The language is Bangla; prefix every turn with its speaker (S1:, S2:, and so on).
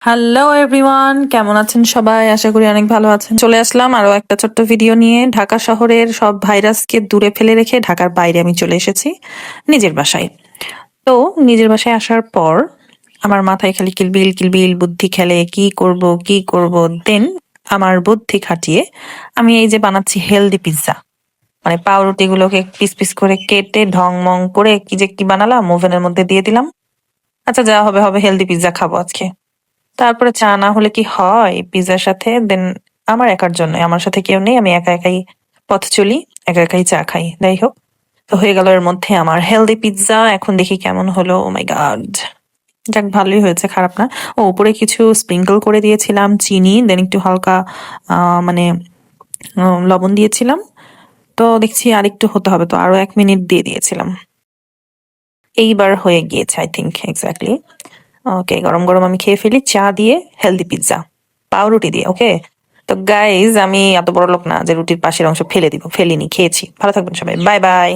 S1: হ্যালো এভরিওয়ান, কেমন আছেন সবাই? আশা করি অনেক ভালো আছেন। চলে আসলাম আরো একটা ছোট্ট ভিডিও নিয়ে। ঢাকা শহরের সব ভাইরাসকে দূরে ফেলে রেখে ঢাকার বাইরে আমি চলে এসেছি নিজের বাসায়। তো নিজের বাসায় আসার পর আমার মাথায় খালি কিলবিল কিলবিল বুদ্ধি খেলে, কি করব। দেন আমার বুদ্ধি খাটিয়ে আমি এই যে বানাচ্ছি হেলদি পিৎজা। মানে পাউরুটিগুলোকে পিস পিস করে কেটে ঢং মং করে কি বানালাম, ওভেনের মধ্যে দিয়ে দিলাম। আচ্ছা, যা হবে হবে, হেলদি পিৎজা খাবো আজকে। তারপরে চা না হলে কি হয় পিৎজার সাথে? দেন আমার একার জন্য, আমার সাথে কেউ নেই, আমি একা একাই পথ চলি, একা একাই চা খাই। যাই হোক, তো হয়ে গেল এর মধ্যে আমার হেলদি পিৎজা। এখন দেখি কেমন হলো। ও মাই গড, যাক ভালোই হয়েছে, খারাপ না। ও উপরে কিছু স্প্রিঙ্কল করে দিয়েছিলাম চিনি, দেন একটু হালকা মানে লবণ দিয়েছিলাম। তো দেখছি আর একটু হতে হবে, তো আরো 1 মিনিট দিয়ে দিয়েছিলাম। এইবার হয়ে গিয়েছে আই থিঙ্ক এক্স্যাক্টলি। ওকে, গরম গরম আমি খেয়ে ফেলি চা দিয়ে হেলদি পিৎজা, পাউরুটি দিয়ে। ওকে, তো গাইজ আমি এত বড় লোক না যে রুটির পাশের অংশ ফেলে দিব, ফেলিনি, খেয়েছি। ভালো থাকবেন সবাই, বাই বাই।